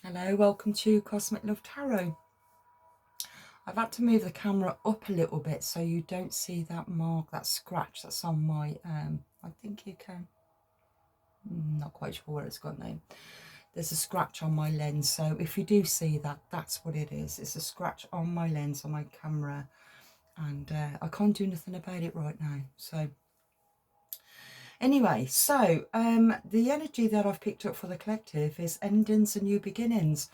Hello, welcome to Cosmic Love Tarot. I've had to move the camera up a little bit so you don't see that mark, that scratch that's on my, I think you can, not quite sure where it's gone now. There's a scratch on my lens, so if you do see that, that's what it is. It's a scratch on my lens, on my camera, and I can't do nothing about it right now. So anyway, so the energy that I've picked up for the collective is endings and new beginnings.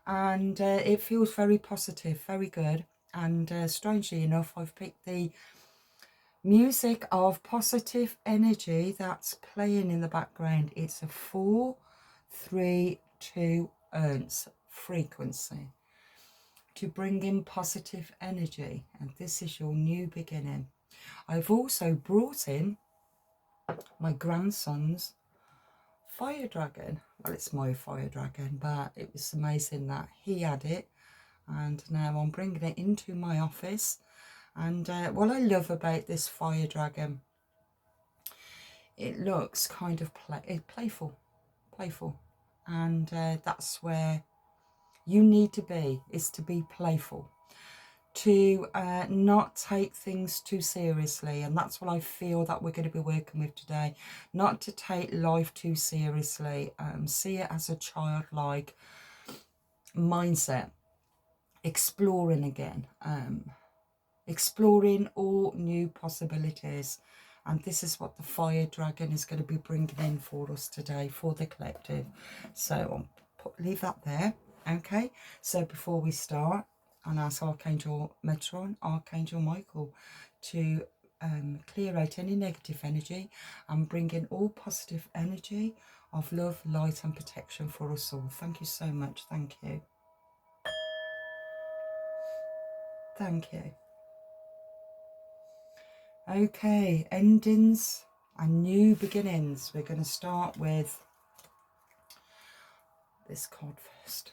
And it feels very positive, very good. And strangely enough, I've picked the music of positive energy that's playing in the background. It's a 4-3-2 Hertz frequency to bring in positive energy, and this is your new beginning. I've also brought in my grandson's fire dragon. Well, it's my fire dragon, but it was amazing that he had it, and now I'm bringing it into my office. And what I love about this fire dragon, it looks kind of playful, and that's where you need to be, is to be playful, to not take things too seriously. And that's what I feel that we're going to be working with today. Not to take life too seriously. See it as a childlike mindset. Exploring again. Exploring all new possibilities. And this is what the fire dragon is going to be bringing in for us today, for the collective. So I'll leave that there. Okay, so before we start, and ask Archangel Metron, Archangel Michael, to clear out any negative energy and bring in all positive energy of love, light and protection for us all. Thank you so much. Thank you. Thank you. Okay, endings and new beginnings. We're going to start with this card first.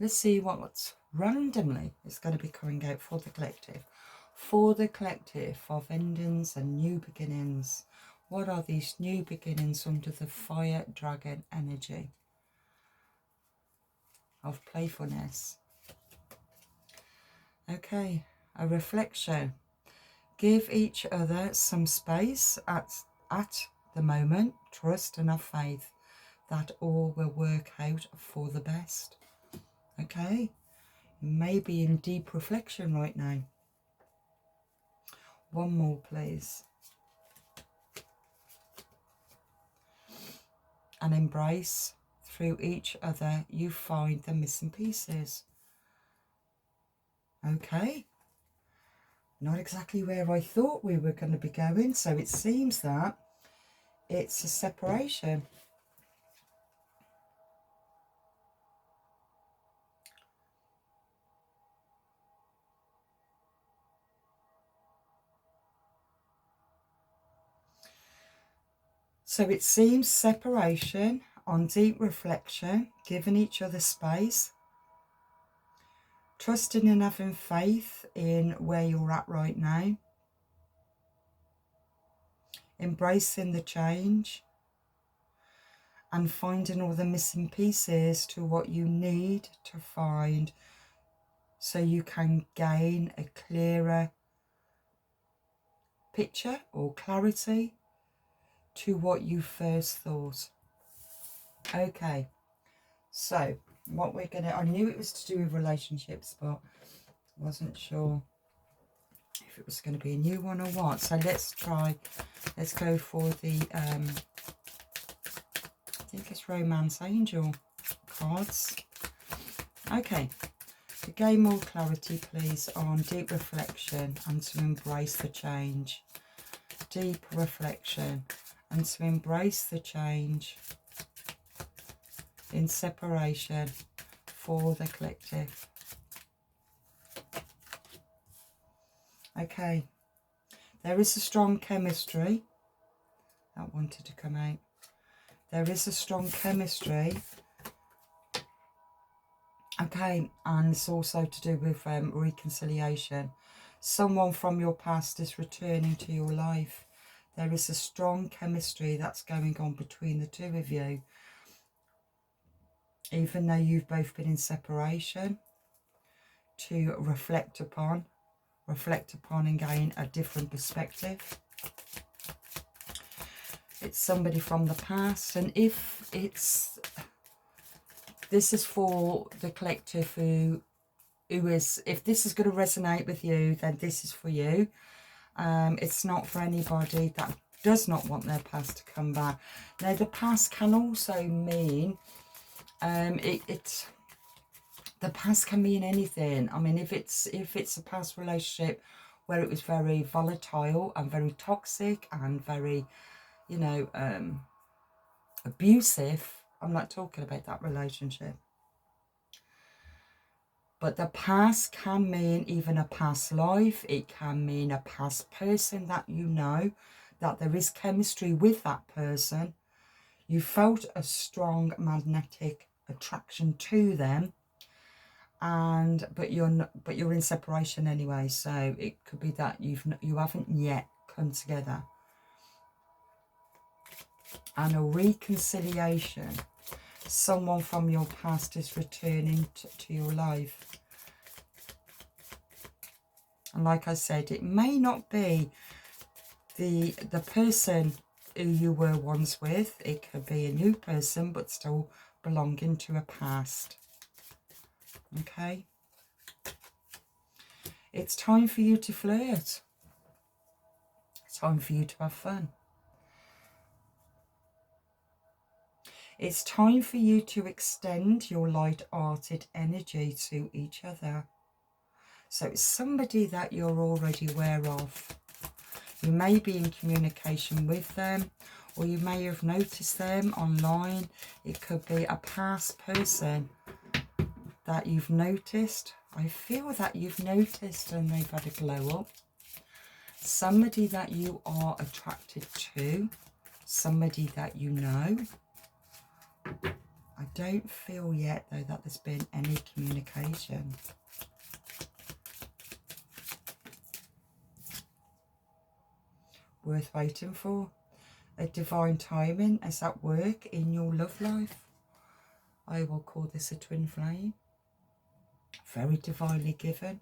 Let's see what randomly is going to be coming out for the collective. For the collective of endings and new beginnings. What are these new beginnings under the fire dragon energy of playfulness? Okay, a reflection. Give each other some space at the moment. Trust and have faith that all will work out for the best. Okay, you may be in deep reflection right now. One more, please. And embrace. Through each other, you find the missing pieces. Okay. Not exactly where I thought we were going to be going. So it seems that it's a separation. So it seems separation on deep reflection, giving each other space, trusting and having faith in where you're at right now, embracing the change and finding all the missing pieces to what you need to find so you can gain a clearer picture or clarity to what you first thought. Okay, so what we're gonna, I knew it was to do with relationships, but wasn't sure if it was going to be a new one or what. So let's go for the I think it's Romance Angel cards. Okay, to gain more clarity please on deep reflection and to embrace the change. Deep reflection and to embrace the change in separation for the collective. Okay, there is a strong chemistry that wanted to come out. There is a strong chemistry. Okay, and it's also to do with reconciliation. Someone from your past is returning to your life. There is a strong chemistry that's going on between the two of you. even though you've both been in separation, to reflect upon and gain a different perspective. It's somebody from the past, and if it's, this is for the collective who is, if this is going to resonate with you, then this is for you. It's not for anybody that does not want their past to come back. Now, the past can also mean, the past can mean anything. I mean, if it's a past relationship where it was very volatile and very toxic and very, you know, abusive, I'm not talking about that relationship. But the past can mean even a past life. It can mean a past person that you know, that there is chemistry with that person. You felt a strong magnetic attraction to them, but you're in separation anyway. So it could be that you haven't yet come together. And a reconciliation. Someone from your past is returning to your life. And like I said, it may not be the person who you were once with. It could be a new person, but still belonging to a past. Okay? It's time for you to flirt. It's time for you to have fun. It's time for you to extend your light-hearted energy to each other. So it's somebody that you're already aware of. You may be in communication with them, or you may have noticed them online. It could be a past person that you've noticed. I feel that you've noticed and they've had a glow up. Somebody that you are attracted to. Somebody that you know. I don't feel yet, though, that there's been any communication. Worth waiting for. A divine timing is at work in your love life. I will call this a twin flame. Very divinely given.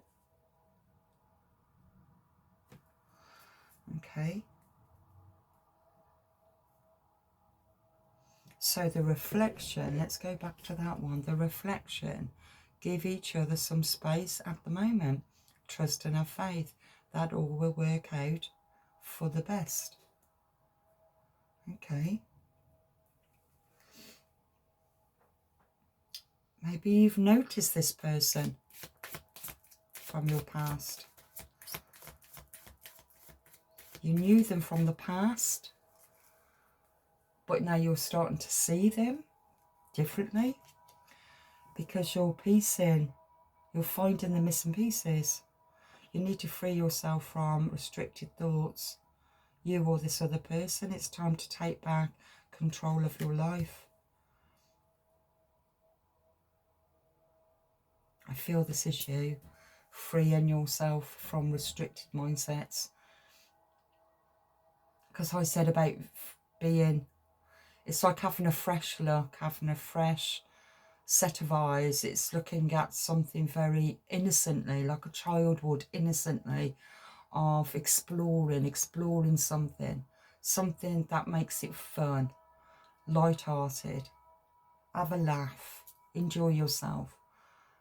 Okay. So the reflection, let's go back to that one. The reflection, give each other some space at the moment. Trust and have faith that all will work out for the best. Okay. Maybe you've noticed this person from your past. You knew them from the past, but now you're starting to see them differently because you're piecing, you're finding the missing pieces. You need to free yourself from restricted thoughts. You or this other person, it's time to take back control of your life. I feel this is you, freeing yourself from restricted mindsets. Because I said about being, it's like having a fresh look, having a fresh set of eyes. It's looking at something very innocently, like a child would innocently, of exploring something that makes it fun, light-hearted. Have a laugh, enjoy yourself,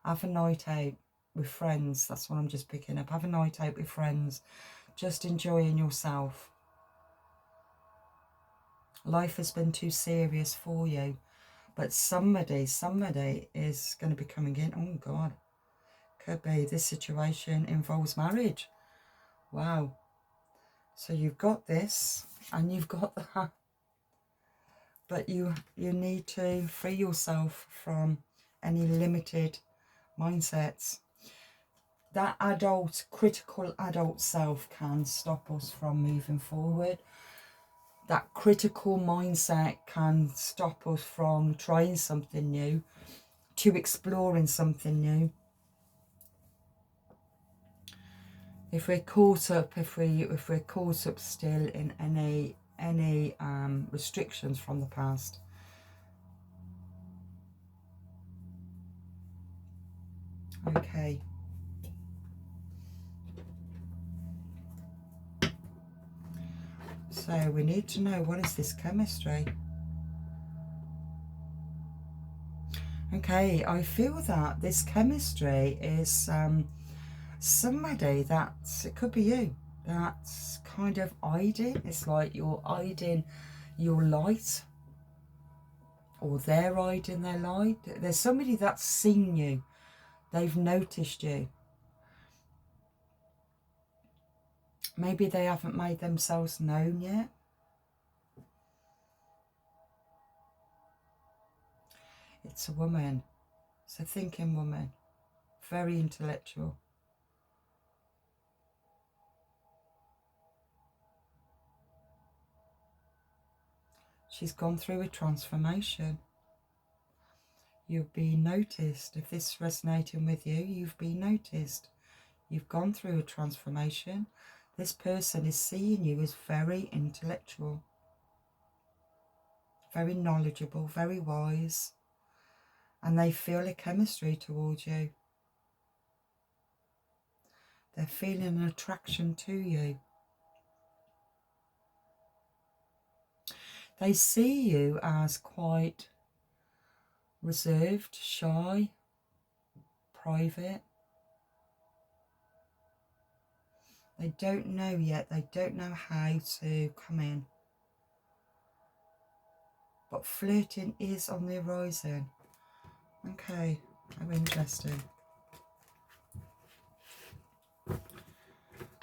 have a night out with friends. That's what I'm just picking up. Have a night out with friends, just enjoying yourself. Life has been too serious for you, but somebody is going to be coming in. Oh God, could be this situation involves marriage. Wow. So you've got this and you've got that, but you need to free yourself from any limited mindsets. That critical adult self can stop us from moving forward. That critical mindset can stop us from trying something new, to exploring something new. If we're caught up, if we're caught up still in any restrictions from the past, Okay. So we need to know, what is this chemistry? Okay, I feel that this chemistry is somebody that's, it could be you, that's kind of hiding. It's like you're hiding your light, or they're hiding their light. There's somebody that's seen you. They've noticed you. Maybe they haven't made themselves known yet. It's a woman. It's a thinking woman. Very intellectual. She's gone through a transformation. You've been noticed. If this is resonating with you, you've been noticed. You've gone through a transformation. This person is seeing you as very intellectual, very knowledgeable, very wise, and they feel a chemistry towards you. They're feeling an attraction to you. They see you as quite reserved, shy, private. They don't know yet. They don't know how to come in. But flirting is on the horizon. Okay, how interesting.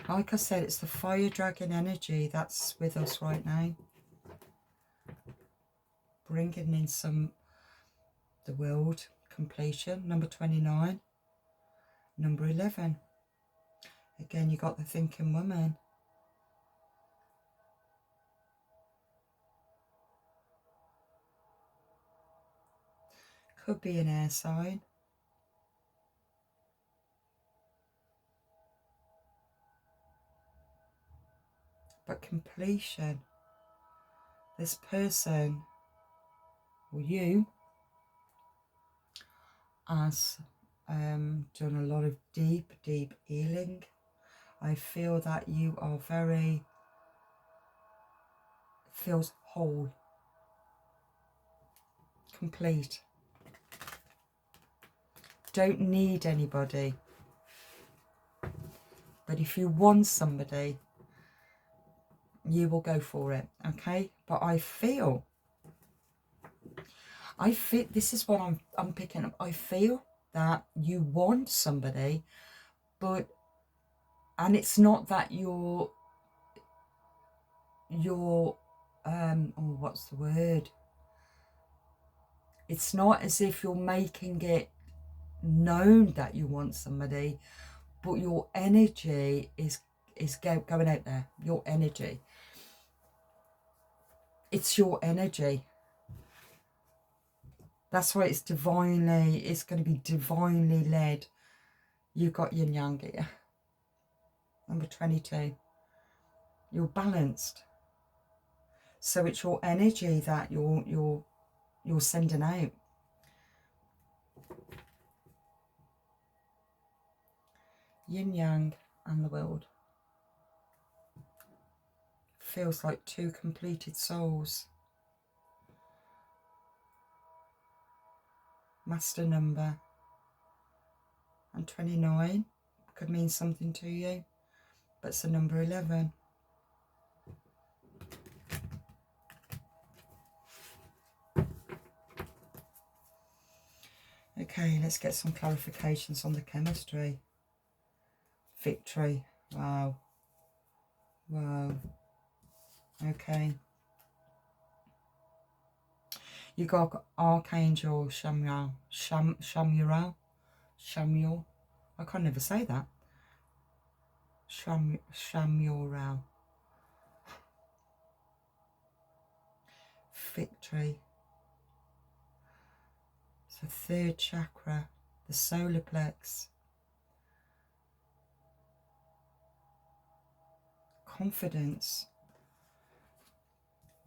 Like I said, it's the fire dragon energy that's with us right now. Bringing in the world completion. Number 29. Number 11. Again, you got the thinking woman. Could be an air sign. But completion. This person, or you, has done a lot of deep healing. I feel that you are feels whole, complete. Don't need anybody. But if you want somebody, you will go for it, okay? But I feel, this is what I'm picking up. I feel that you want somebody, and it's not that you're oh, what's the word? It's not as if you're making it known that you want somebody, but your energy is going out there. Your energy. It's your energy. That's why it's going to be divinely led. You've got yin yang here. Number 22. You're balanced. So it's your energy that you're sending out. Yin yang and the world. Feels like two completed souls. Master number. And 29 could mean something to you, but it's the number 11. Okay, let's get some clarifications on the chemistry. Victory. Wow. Wow. Okay. You got Archangel Shamuel. Shamuel. I can't never say that. Shamuel. Victory. It's the third chakra, the solar plex. Confidence.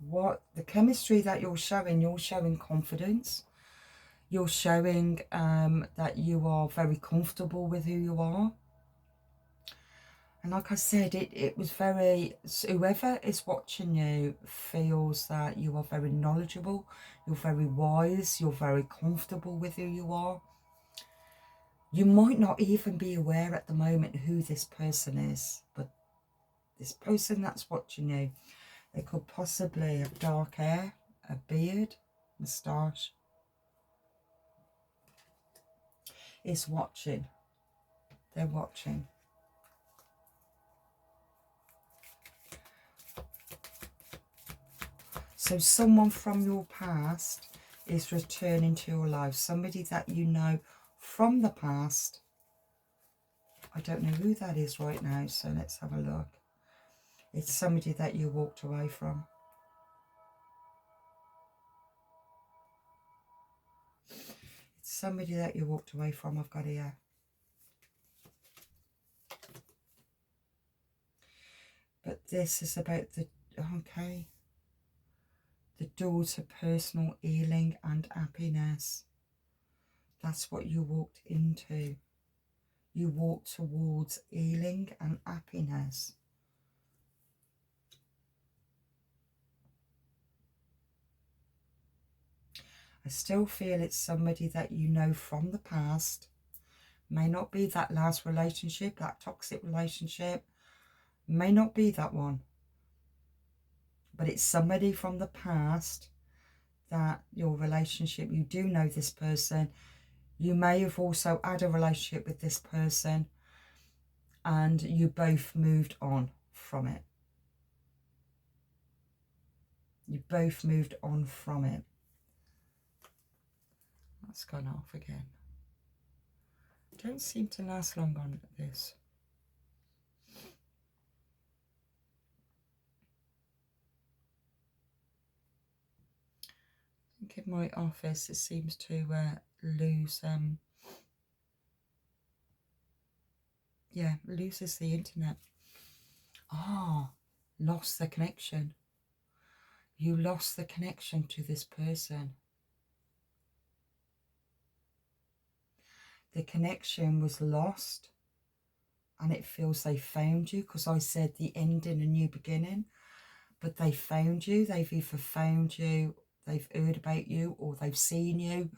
What the chemistry that you're showing confidence. You're showing that you are very comfortable with who you are. And like I said, it was very, whoever is watching you feels that you are very knowledgeable, you're very wise, you're very comfortable with who you are. You might not even be aware at the moment who this person is, but this person that's watching you, they could possibly have dark hair, a beard, moustache, is watching. They're watching. So someone from your past is returning to your life. Somebody that you know from the past. I don't know who that is right now, so let's have a look. It's somebody that you walked away from. It's somebody that you walked away from, I've got here. But this is about the, okay, the door to personal healing and happiness. That's what you walked into. You walked towards healing and happiness. I still feel it's somebody that you know from the past. May not be that last relationship, that toxic relationship. May not be that one. But it's somebody from the past that your relationship, you do know this person. You may have also had a relationship with this person and you both moved on from it. You both moved on from it. That's gone off again. Don't seem to last long on this. I think in my office it seems to loses the internet. Lost the connection. You lost the connection to this person. The connection was lost and it feels they found you, because I said the end and a new beginning, but they found you. They've either found you, they've heard about you, or they've seen you,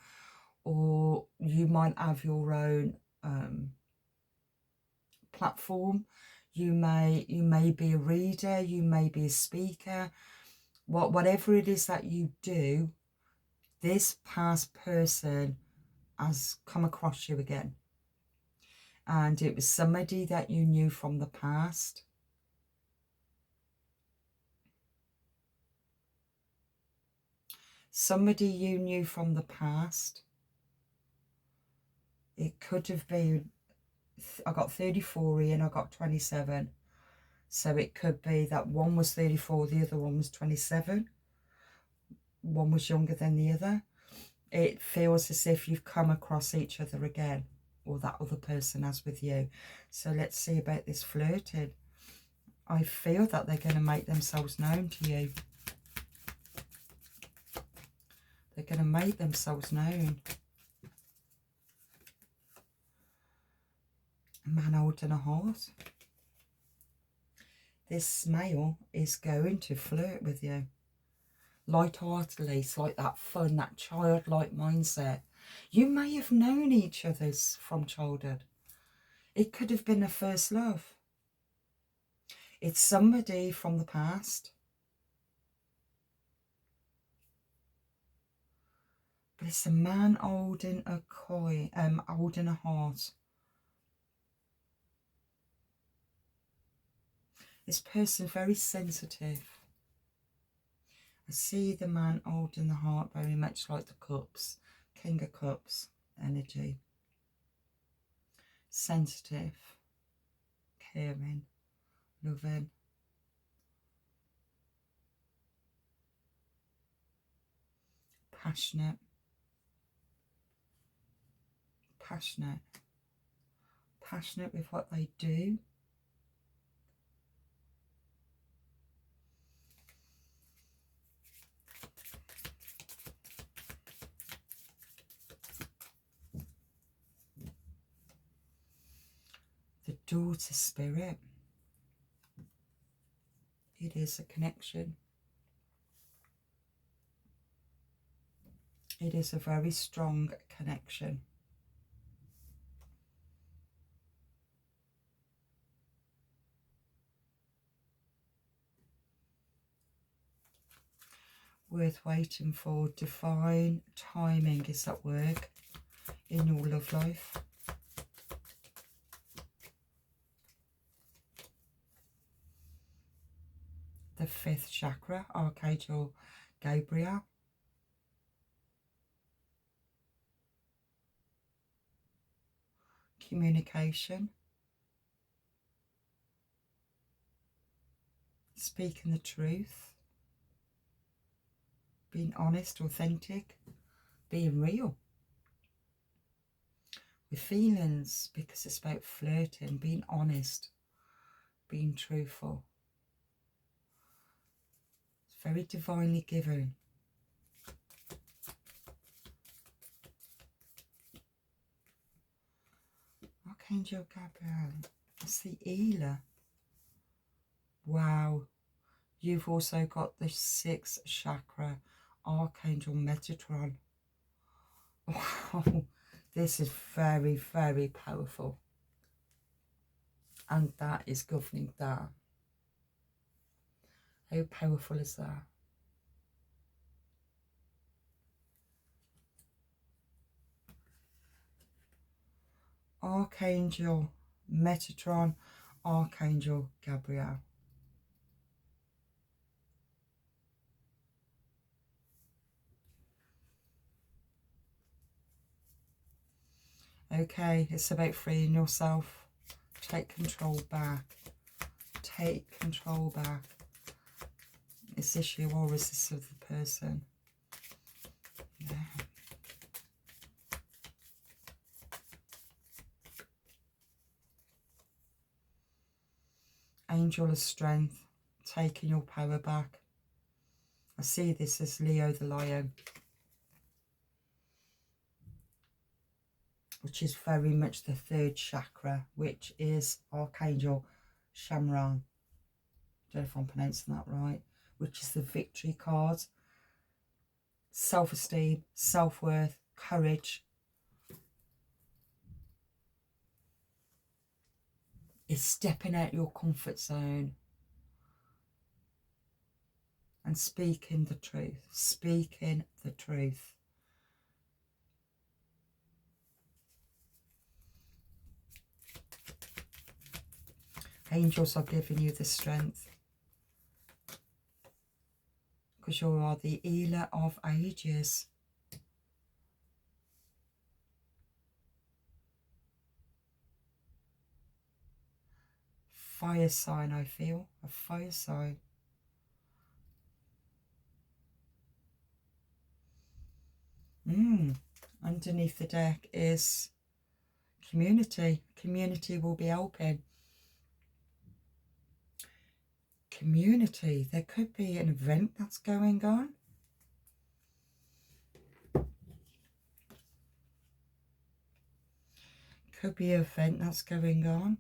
or you might have your own platform. You may be a reader, you may be a speaker, whatever it is that you do, this past person has come across you again. And it was somebody that you knew from the past. Somebody you knew from the past. It could have been, I got 34 here and I got 27. So it could be that one was 34, the other one was 27. One was younger than the other. It feels as if you've come across each other again, or that other person has with you. So let's see about this flirting. I feel that they're going to make themselves known to you. They're going to make themselves known. A man holding a heart. This male is going to flirt with you. Light-heartedly, it's like that fun, that childlike mindset. You may have known each other from childhood. It could have been a first love. It's somebody from the past. But it's a man holding a coin, holding a heart. This person very sensitive. I see the man holding the heart very much like the cups. King of Cups energy. Sensitive. Caring. Loving. Passionate. Passionate. Passionate with what they do. Daughter spirit. It is a connection. It is a very strong connection. Worth waiting for. Divine timing is at work in your love life. The 5th chakra, Archangel Gabriel. Communication. Speaking the truth. Being honest, authentic. Being real. With feelings, because it's about flirting. Being honest. Being truthful. It's very divinely given. Archangel Gabriel. It's the healer. Wow. You've also got the 6th chakra, Archangel Metatron. Wow. This is very, very powerful. And that is governing that. How powerful is that? Archangel Metatron, Archangel Gabriel. Okay, it's about freeing yourself. Take control back. Take control back. Is this you or is this of the person? Yeah. Angel of Strength, taking your power back. I see this as Leo the Lion, which is very much the 3rd chakra, which is Archangel Shamran. I don't know if I'm pronouncing that right. Which is the victory card. Self-esteem, self-worth, courage. It's stepping out your comfort zone and speaking the truth. Speaking the truth. Angels are giving you the strength. Because you are the healer of ages. Fire sign, I feel. A fire sign. Underneath the deck is community. Community will be helping. Community. There could be an event that's going on. Could be an event that's going on.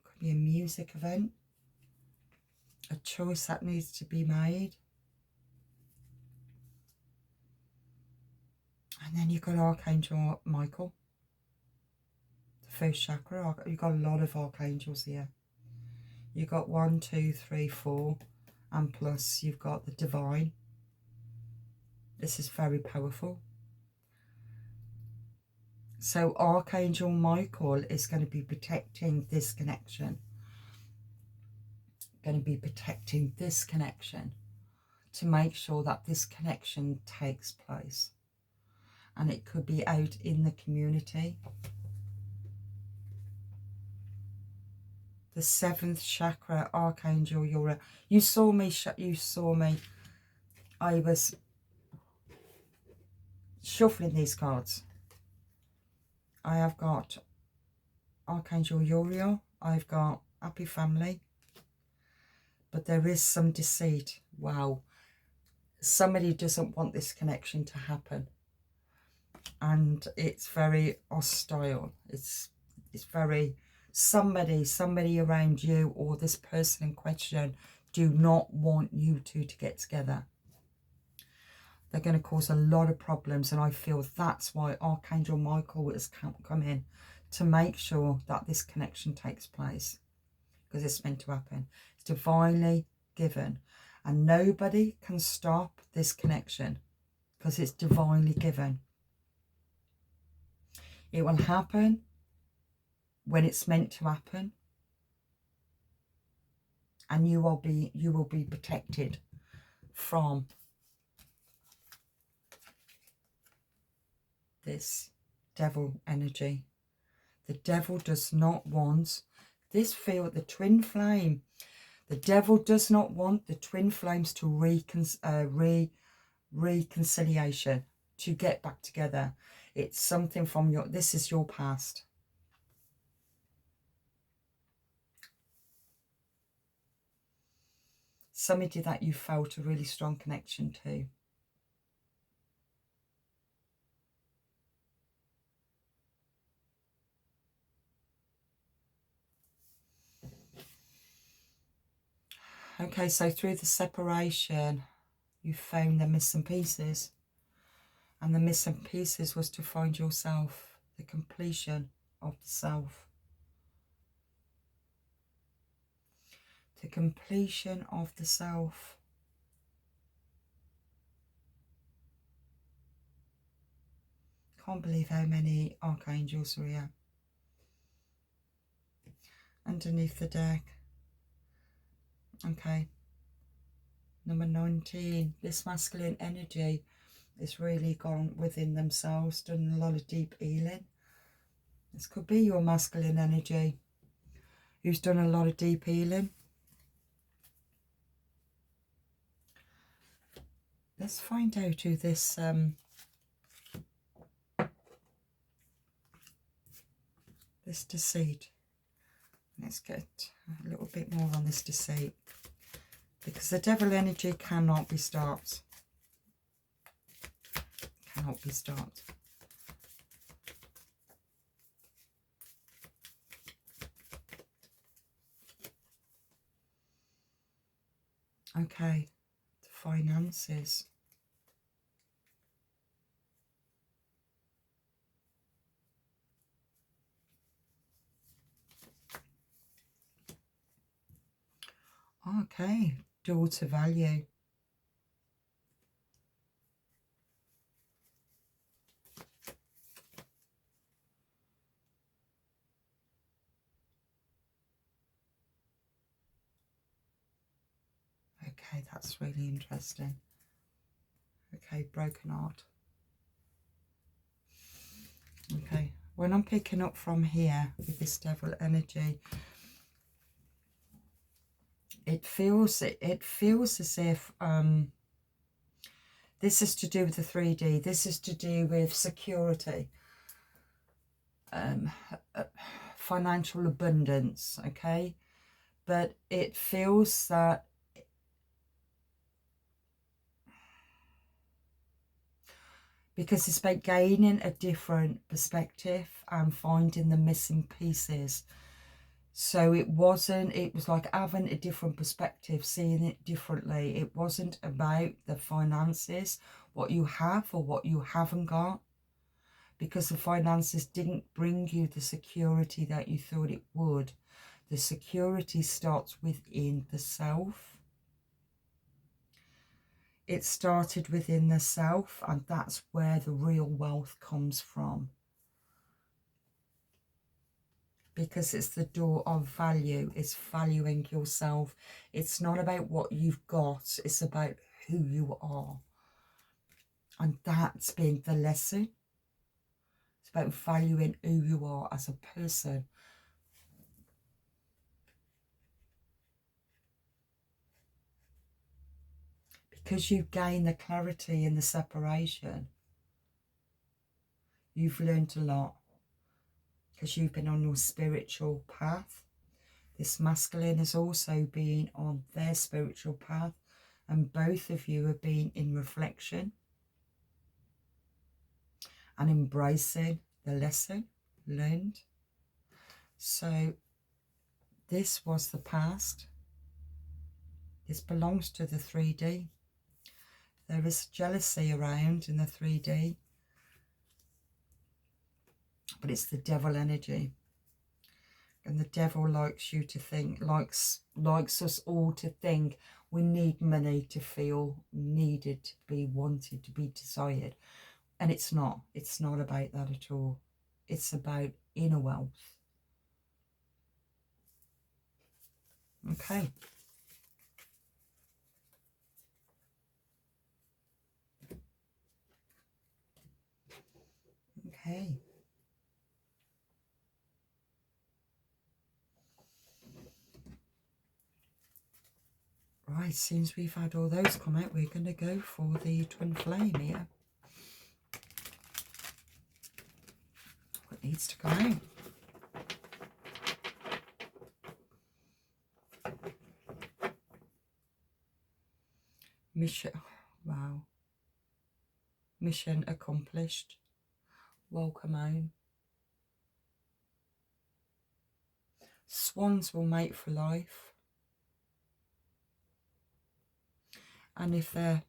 Could be a music event. A choice that needs to be made. And then you've got Archangel Michael. The 1st chakra. You've got a lot of archangels here. You've got 1, 2, 3, 4. And plus you've got the divine. This is very powerful. So Archangel Michael is going to be protecting this connection. Going to be protecting this connection to make sure that this connection takes place. And it could be out in the community. The 7th chakra, Archangel Uriel. You saw me. I was shuffling these cards. I have got Archangel Uriel. I've got Happy Family. But there is some deceit. Wow. Somebody doesn't want this connection to happen. and it's very hostile. It's very somebody around you or this person in question do not want you two to get together. They're going to cause a lot of problems, and I feel that's why Archangel Michael has come in to make sure that this connection takes place, because it's meant to happen. It's divinely given, and nobody can stop this connection because it's divinely given. It will happen when it's meant to happen, and you will be protected from this devil energy. The devil does not want this field, the twin flame. The devil does not want the twin flames to reconciliation, to get back together. It's something from this is your past. Somebody that you felt a really strong connection to. Okay, so through the separation, you found the missing pieces. And the missing pieces was to find yourself, the completion of the self. The completion of the self. Can't believe how many archangels are here. Underneath the deck. Okay. Number 19. This masculine energy is really gone within themselves, done a lot of deep healing. This could be your masculine energy who's done a lot of deep healing. Let's find out who this this deceit. Let's get a little bit more on this deceit, because the devil energy cannot be stopped. Cannot be stopped. Okay, the finances. Okay, daughter value. Okay, that's really interesting. Okay, broken heart. Okay, when I'm picking up from here with this devil energy, it feels as if this is to do with the 3D. This is to do with security, financial abundance. Okay, but it feels that because it's about gaining a different perspective and finding the missing pieces. So it was like having a different perspective, seeing it differently. It wasn't about the finances, what you have or what you haven't got, because the finances didn't bring you the security that you thought it would. The security starts within the self. It started within the self, and that's where the real wealth comes from. Because it's the door of value. It's valuing yourself. It's not about what you've got. It's about who you are. And that's been the lesson. It's about valuing who you are as a person. Because you've gained the clarity in the separation, you've learned a lot. Because you've been on your spiritual path. This masculine has also been on their spiritual path, and both of you have been in reflection. and embracing the lesson learned. So this was the past. This belongs to the 3D. There is jealousy around in the 3D, but it's the devil energy. And the devil likes you to think, likes us all to think we need money to feel needed, to be wanted, to be desired. And it's not. It's not about that at all. It's about inner wealth. Okay. Okay. Right, since we've had all those come out, we're going to go for the twin flame here. What needs to come out? Mission, wow. Mission accomplished. Welcome home. Swans will mate for life. And if their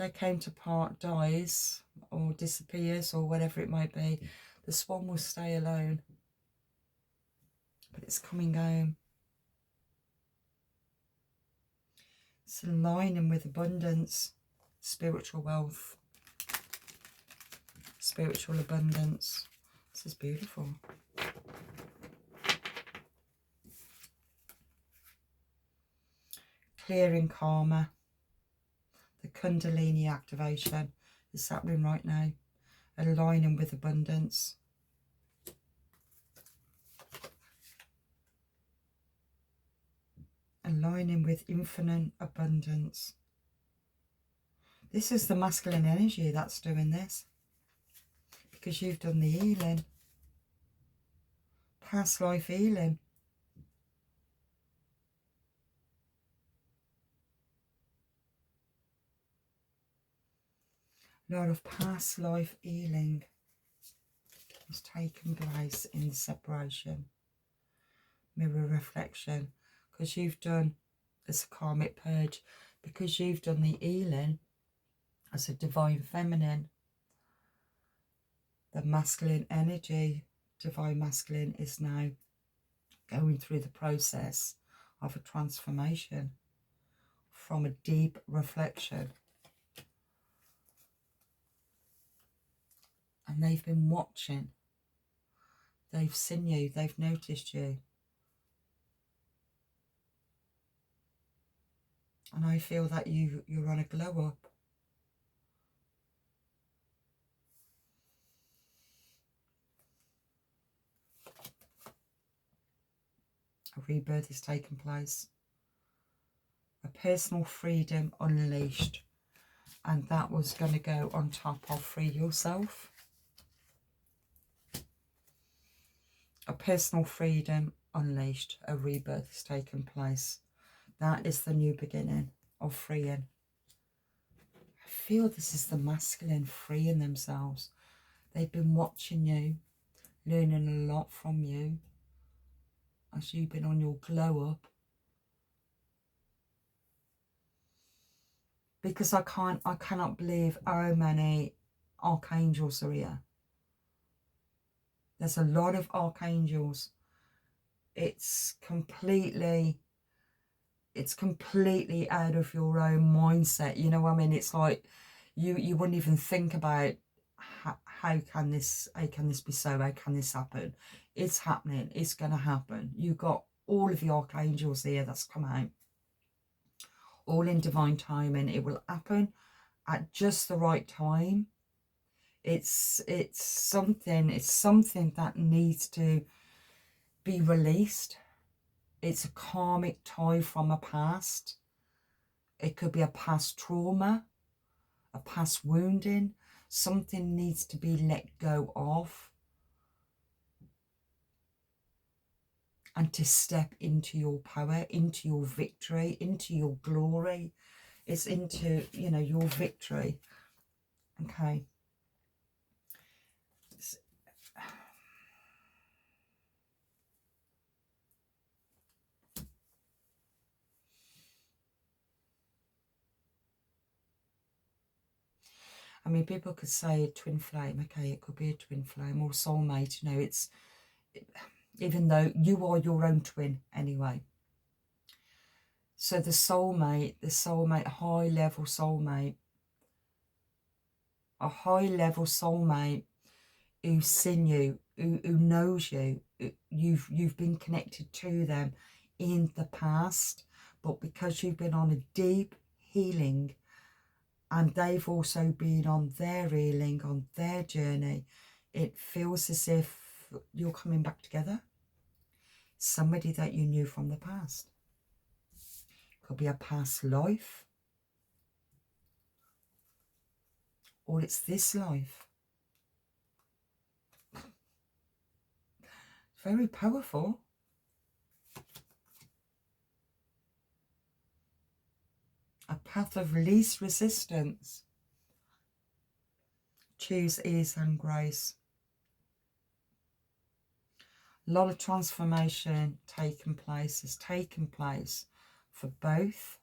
counterpart dies or disappears or whatever it might be, the swan will stay alone. But it's coming home. It's aligning with abundance, spiritual wealth, spiritual abundance. This is beautiful. Clearing karma. The Kundalini activation is happening right now. Aligning with abundance. Aligning with infinite abundance. This is the masculine energy that's doing this. Because you've done the healing. Past life healing. A lot of past life healing has taken place in the separation. Mirror reflection. Because you've done, as a karmic purge, because you've done the healing as a divine feminine, the masculine energy, divine masculine, is now going through the process of a transformation from a deep reflection. And they've been watching. They've seen you. They've noticed you. And I feel that you're on a glow up. A rebirth is taking place. A personal freedom unleashed. And that was going to go on top of free yourself. A personal freedom unleashed. A rebirth is taking place. That is the new beginning of freeing. I feel this is the masculine freeing themselves. They've been watching you, learning a lot from you as you've been on your glow up. Because I cannot believe how many archangels are here. There's a lot of archangels. It's completely out of your own mindset. You know what I mean? It's like you wouldn't even think about how can this be so? How can this happen? It's happening. It's going to happen. You've got all of the archangels here that's come out. All in divine timing. It will happen at just the right time. It's something that needs to be released. It's a karmic tie from a past. It could be a past trauma, a past wounding. Something needs to be let go of. And to step into your power, into your victory, into your glory. It's into, your victory. Okay. I mean, people could say twin flame. Okay, it could be a twin flame or soulmate. You know, it's, even though you are your own twin anyway. So the soulmate, high-level soulmate, a high-level soulmate who's seen you, who knows you, you've been connected to them in the past, but because you've been on a deep healing and they've also been on their healing, on their journey, it feels as if you're coming back together. Somebody that you knew from the past. Could be a past life, or it's this life. Very powerful. A path of least resistance. Choose ease and grace. A lot of transformation has taken place for both.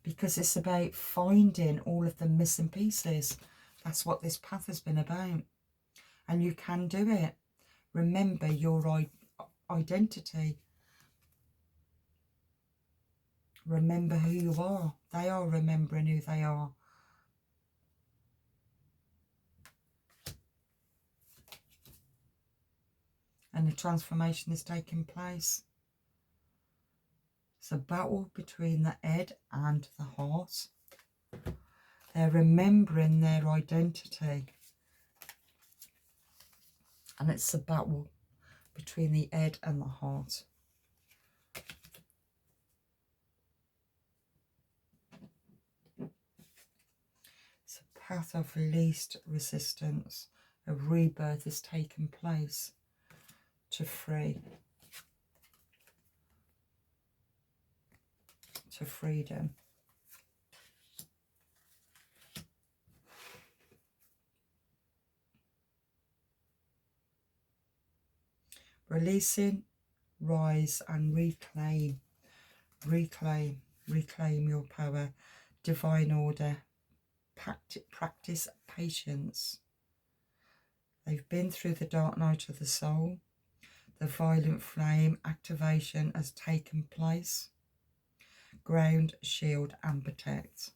Because it's about finding all of the missing pieces. That's what this path has been about. And you can do it. Remember your identity. Remember who you are. They are remembering who they are. And the transformation is taking place. It's a battle between the head and the heart. They're remembering their identity. And it's a battle between the head and the heart. It's a path of least resistance. A rebirth is taking place to free. To freedom. Releasing, rise and reclaim. Reclaim your power. Divine order. Practice patience. They've been through the dark night of the soul. The violent flame activation has taken place. Ground, shield and protect.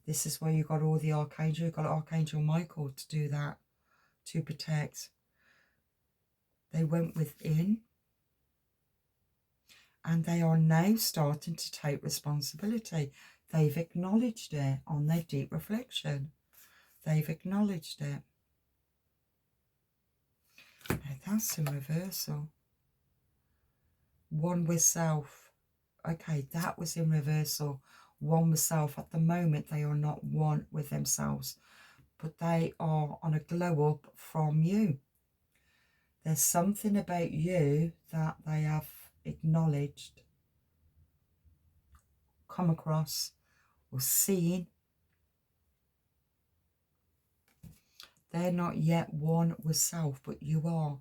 This is where you've got all the archangel. You've got Archangel Michael to do that, to protect. They went within and they are now starting to take responsibility. They've acknowledged it on their deep reflection. They've acknowledged it. Now that's in reversal. One with self. Okay, that was in reversal. One with self. At the moment, they are not one with themselves, but they are on a glow up from you. There's something about you that they have acknowledged, come across, or seen. They're not yet one with self, but you are.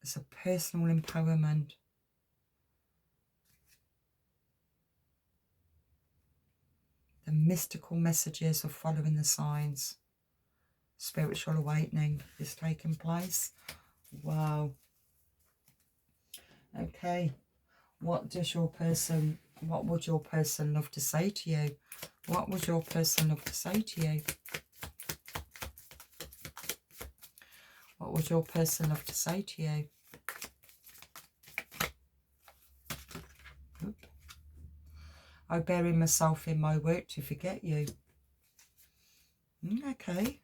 It's a personal empowerment. The mystical messages of following the signs. Spiritual awakening is taking place. Wow. Okay. What would your person love to say to you? What would your person love to say to you? What would your person love to say to you? Oop. I bury myself in my work to forget you. Okay.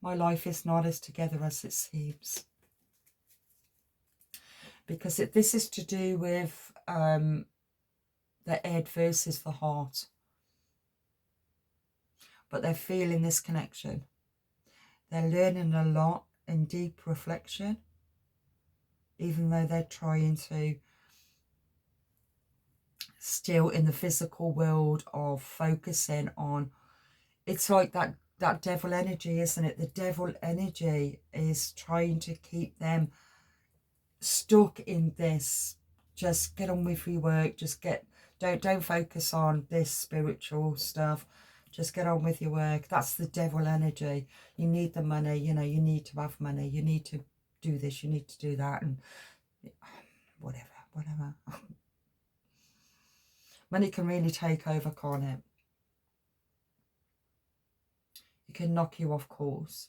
My life is not as together as it seems. Because this is to do with the head versus the heart. But they're feeling this connection. They're learning a lot in deep reflection. Even though they're trying to, still in the physical world of focusing on it's like that devil energy, isn't it? The devil energy is trying to keep them stuck in this. Just get on with your work. Just don't focus on this spiritual stuff. Just get on with your work. That's the devil energy. You need the money, you know, you need to have money. You need to do this, you need to do that, and whatever. Money can really take over, can't it? It can knock you off course.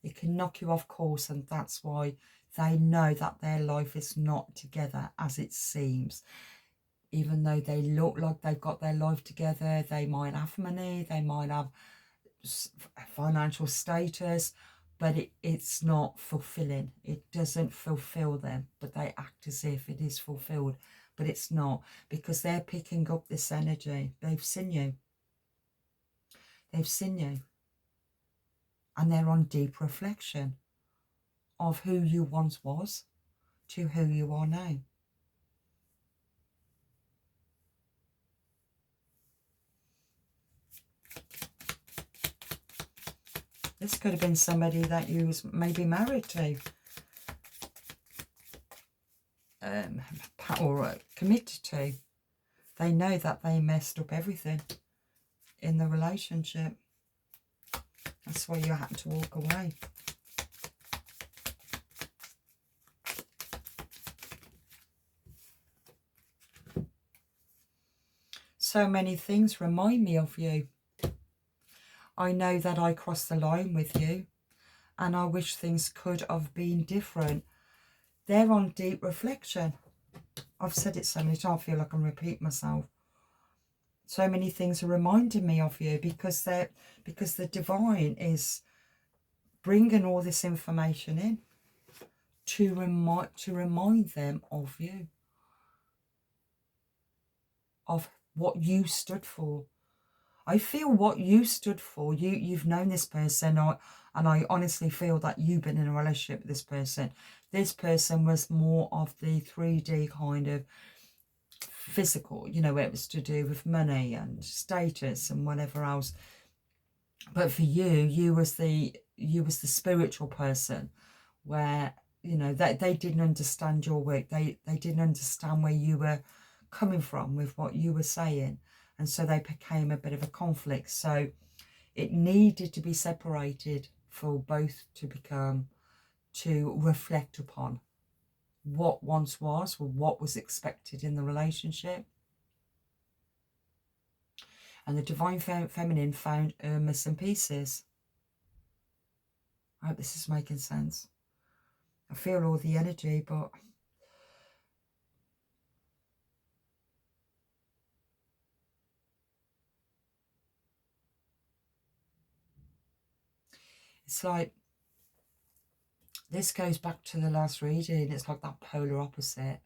It can knock you off course, and that's why they know that their life is not together as it seems. Even though they look like they've got their life together, they might have money, they might have financial status, but it's not fulfilling. It doesn't fulfill them, but they act as if it is fulfilled, but it's not, because they're picking up this energy. They've seen you. They've seen you. And they're on deep reflection of who you once was to who you are now. This could have been somebody that you was maybe married to, or committed to. They know that they messed up everything in the relationship. That's why you had to walk away. So many things remind me of you. I know that I crossed the line with you, and I wish things could have been different. They're on deep reflection. I've said it so many times, I feel like I'm repeating myself. So many things are reminding me of you, because the divine is bringing all this information in to remind them of you, of what you stood for. I feel what you stood for. You've known this person, and I honestly feel that you've been in a relationship with this person. This person was more of the 3D kind of physical, you know, it was to do with money and status and whatever else. But for you was the spiritual person, where, you know, they didn't understand your work. They didn't understand where you were coming from with what you were saying. And so they became a bit of a conflict. So it needed to be separated for both to reflect upon what once was, or what was expected in the relationship. And the divine feminine found her missing pieces. I hope this is making sense. I feel all the energy, but it's like, this goes back to the last reading. It's like that polar opposite.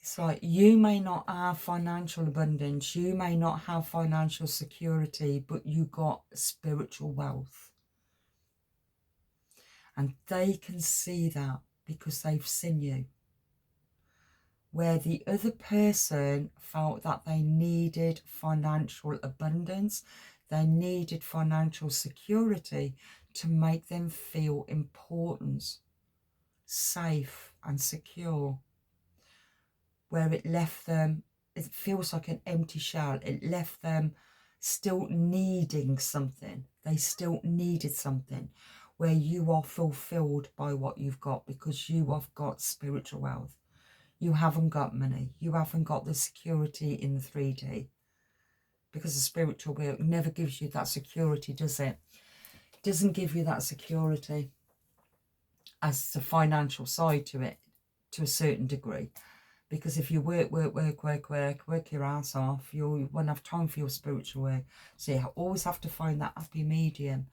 It's like, you may not have financial abundance, you may not have financial security, but you got spiritual wealth. And they can see that because they've seen you. Where the other person felt that they needed financial abundance, they needed financial security to make them feel important, safe and secure. Where it left them, it feels like an empty shell. It left them still needing something. They still needed something. Where you are fulfilled by what you've got, because you have got spiritual wealth. You haven't got money. You haven't got the security in the 3D. Because the spiritual world never gives you that security, does it? It doesn't give you that security as the financial side to it, to a certain degree. Because if you work your ass off, you won't have time for your spiritual work. So you always have to find that happy medium.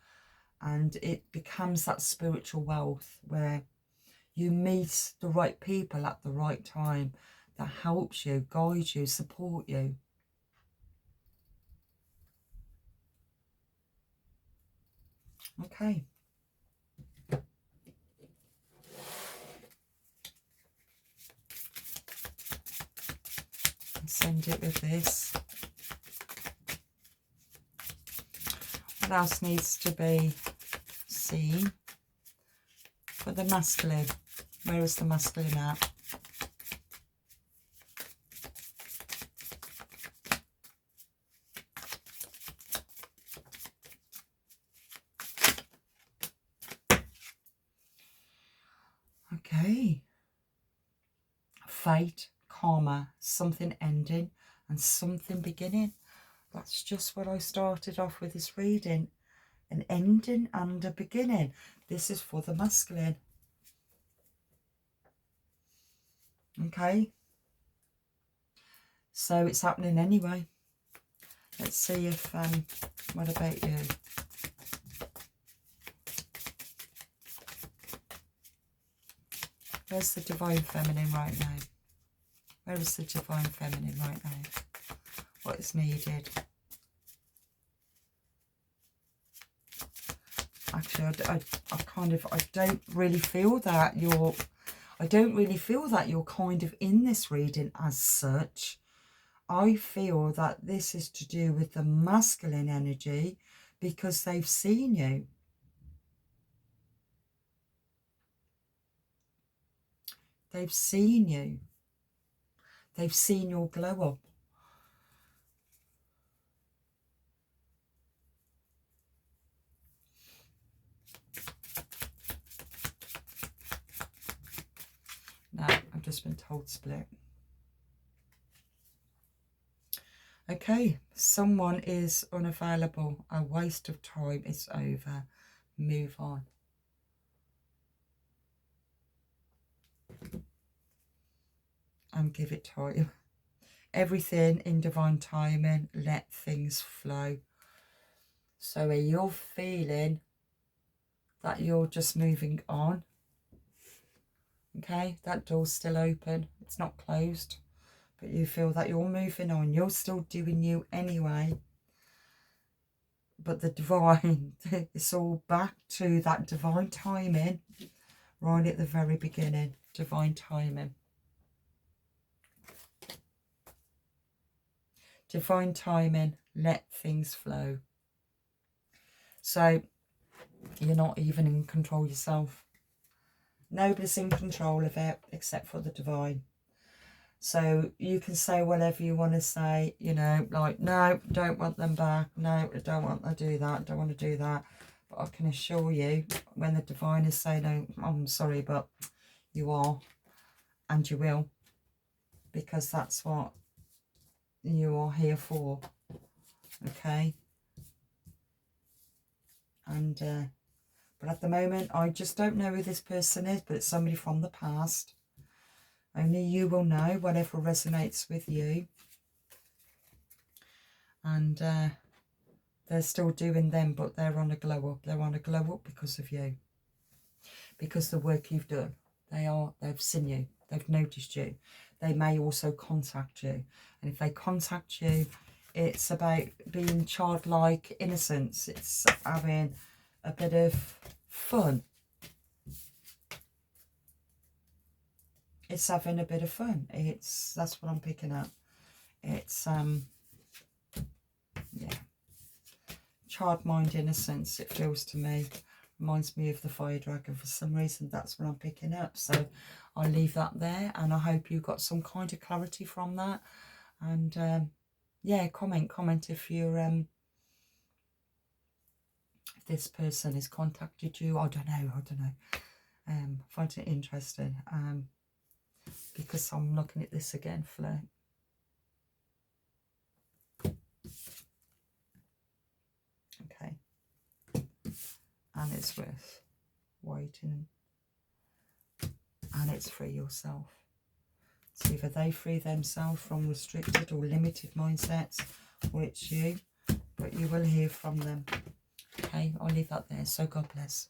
And it becomes that spiritual wealth where you meet the right people at the right time that helps you, guides you, support you. Okay. Send it with this. What else needs to be seen? For the masculine. Where is the masculine at? Okay. Fate, karma, something ending and something beginning. That's just what I started off with this reading. An ending and a beginning. This is for the masculine. Okay. So it's happening anyway. Let's see if, what about you? Where's the divine feminine right now? Where is the divine feminine right now? What is needed? Actually, I don't really feel that you're, kind of in this reading as such. I feel that this is to do with the masculine energy because they've seen you. They've seen you. They've seen your glow up. No, I've just been told split. Okay, someone is unavailable. A waste of time is over. Move on. And give it time. Everything in divine timing. Let things flow. So you're feeling that you're just moving on. Okay, that door's still open. It's not closed. But you feel that you're moving on. You're still doing you anyway. But the divine, it's all back to that divine timing. Right at the very beginning. Divine timing. Divine timing. Let things flow. So, you're not even in control yourself. Nobody's in control of it except for the divine. So you can say whatever you want to say, you know, like, no, don't want them back. No, I don't want to do that. Don't want to do that. But I can assure you, when the divine is saying, no, I'm sorry, but you are, and you will, because that's what you are here for. Okay? And, but at the moment, I just don't know who this person is, but it's somebody from the past. Only you will know, whatever resonates with you. And they're still doing them, but they're on a glow up. They're on a glow up because of you. Because the work you've done. They've seen you. They've noticed you. They may also contact you. And if they contact you, it's about being childlike innocence. It's having a bit of fun. It's having a bit of fun. That's what I'm picking up. It's yeah. Child mind innocence, it feels to me. Reminds me of the fire dragon for some reason. That's what I'm picking up. So I'll leave that there, and I hope you got some kind of clarity from that. And yeah, comment if you're if this person has contacted you. I don't know. Find it interesting. Because I'm looking at this again, Fleur. Okay. And it's worth waiting. And it's free yourself. So either they free themselves from restricted or limited mindsets, or it's you. But you will hear from them. Okay, I'll leave that there. So God bless.